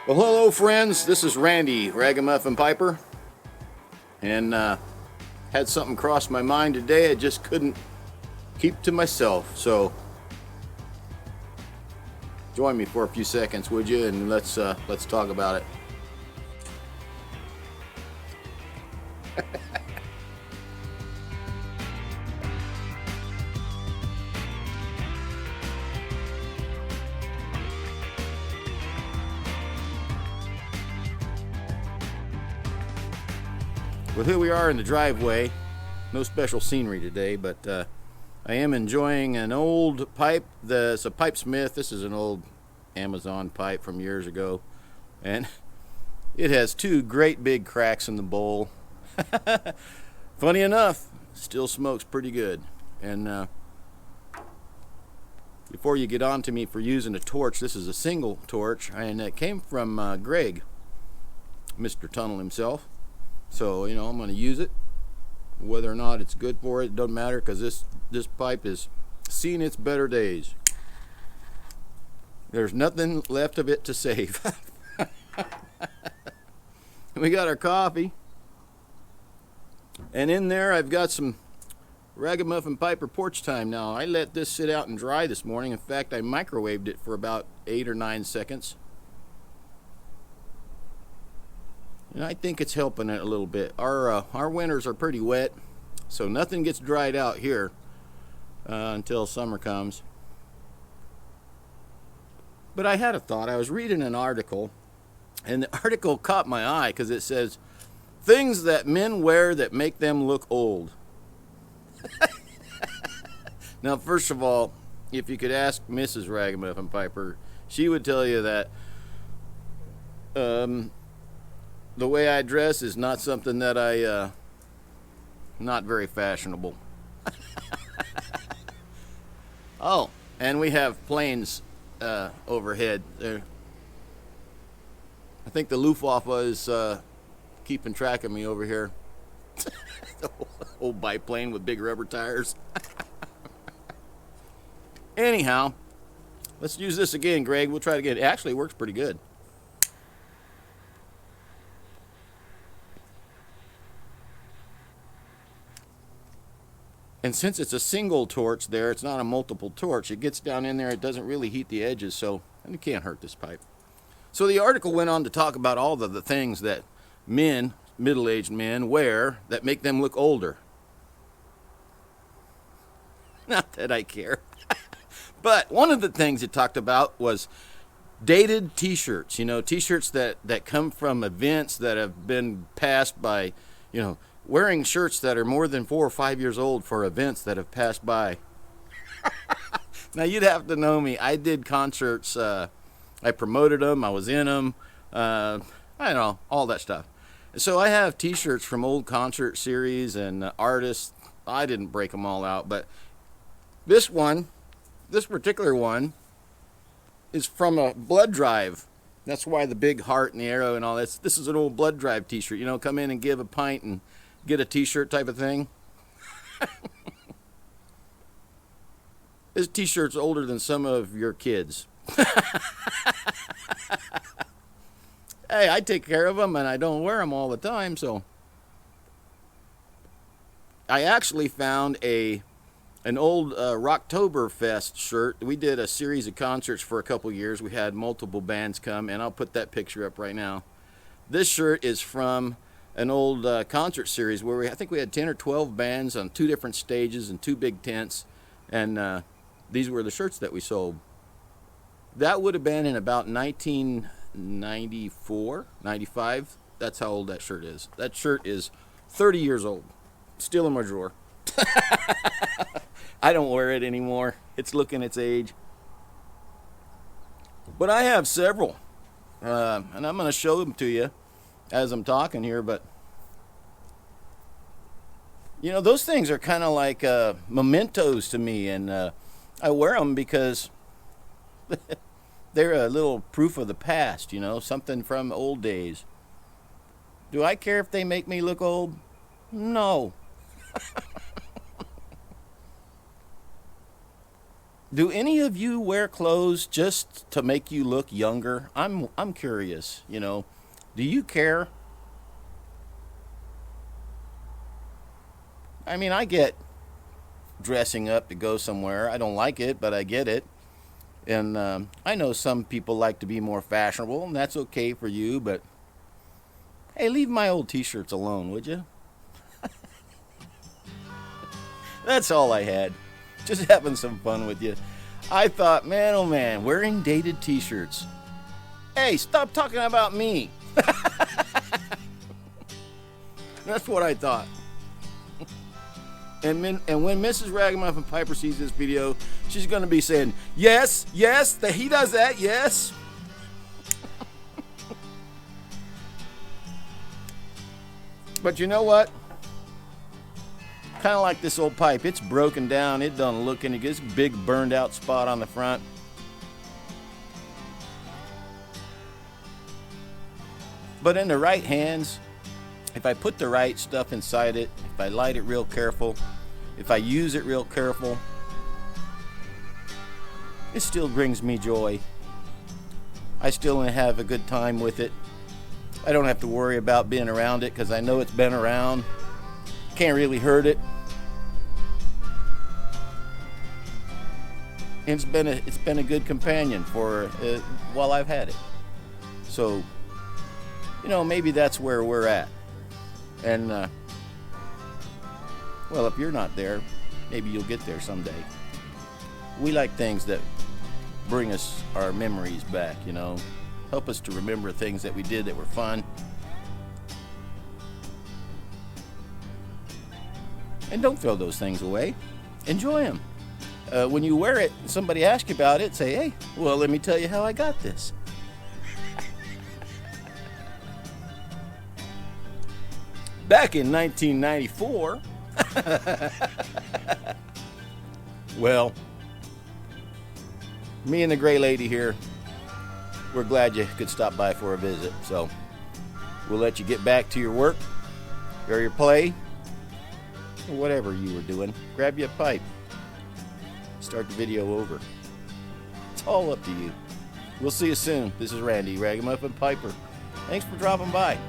Well, hello, friends. This is Randy, Ragamuffin Piper, and had something cross my mind today. I just couldn't keep to myself. So, join me for a few seconds, would you? And let's talk about it. Well, here we are in the driveway. No special scenery today, but I am enjoying an old pipe. It's a Pipe Smith. This is an old Amazon pipe from years ago, and it has two great big cracks in the bowl. Funny enough, still smokes pretty good. And before you get on to me for using a torch, this is a single torch, and it came from Greg, Mr. Tunnel himself. So, I'm going to use it. Whether or not it's good for it doesn't matter, because this pipe is seeing its better days. There's nothing left of it to save. We got our coffee. And in there I've got some Ragamuffin Porch-Time. Now, I let this sit out and dry this morning. In fact, I microwaved it for about 8 or 9 seconds. And I think it's helping it a little bit. Our winters are pretty wet, so nothing gets dried out here until summer comes. But I had a thought. I was reading an article, and the article caught my eye because it says, things that men wear that make them look old. Now, first of all, if you could ask Mrs. Ragamuffin Piper, she would tell you that the way I dress is not something that not very fashionable. Oh, and we have planes overhead there. I think the Luftwaffe is keeping track of me over here. The old biplane with big rubber tires. Anyhow, let's use this again, Greg. We'll try it again. It actually works pretty good. And since it's a single torch there, it's not a multiple torch. It gets down in there, it doesn't really heat the edges, so it can't hurt this pipe. So the article went on to talk about all the things that men, middle-aged men, wear that make them look older. Not that I care. But one of the things it talked about was dated t-shirts. T-shirts that come from events that have been passed by, wearing shirts that are more than 4 or 5 years old for events that have passed by. Now, you'd have to know me. I did concerts. I promoted them. I was in them. I don't know, all that stuff. So I have T-shirts from old concert series and artists. I didn't break them all out, but this particular one, is from a blood drive. That's why the big heart and the arrow and all that. This is an old blood drive T-shirt. Come in and give a pint and get a T-shirt type of thing. This T-shirt's older than some of your kids. Hey, I take care of them and I don't wear them all the time, so. I actually found an old Rocktoberfest shirt. We did a series of concerts for a couple years. We had multiple bands come, and I'll put that picture up right now. This shirt is from an old concert series where I think we had 10 or 12 bands on 2 different stages and 2 big tents, and these were the shirts that we sold. That would have been in about 1994, 95. That's how old that shirt is. That shirt is 30 years old. Still in my drawer. I don't wear it anymore. It's looking its age. But I have several. And I'm going to show them to you as I'm talking here. But, those things are kind of like mementos to me. And I wear them because they're a little proof of the past, something from old days. Do I care if they make me look old? No. Do any of you wear clothes just to make you look younger? I'm curious, you know. Do you care? I mean, I get dressing up to go somewhere. I don't like it, but I get it. And I know some people like to be more fashionable, and that's okay for you, but hey, leave my old t-shirts alone, would you? That's all I had. Just having some fun with you. I thought, man, oh man, wearing dated t-shirts. Hey, stop talking about me. That's what I thought. And when Mrs. Ragamuffin Piper sees this video, she's going to be saying, yes, yes, that he does that, yes. But you know what? Kind of like this old pipe. It's broken down. It doesn't look any good. It's a big burned out spot on the front. But in the right hands, if I put the right stuff inside it, if I light it real careful, if I use it real careful, it still brings me joy. I still have a good time with it. I don't have to worry about being around it because I know it's been around. Can't really hurt it. And it's been a good companion for while I've had it. So, you know, maybe that's where we're at. And well, if you're not there, maybe you'll get there someday. We like things that bring us our memories back, you know, help us to remember things that we did that were fun. And don't throw those things away. Enjoy them. When you wear it, somebody asks you about it, say, hey, well, let me tell you how I got this. Back in 1994, well, me and the gray lady here, we're glad you could stop by for a visit. So we'll let you get back to your work or your play or whatever you were doing. Grab you a pipe. Start the video over. It's all up to you. We'll see you soon. This is Randy, Ragamuffin Piper. Thanks for dropping by.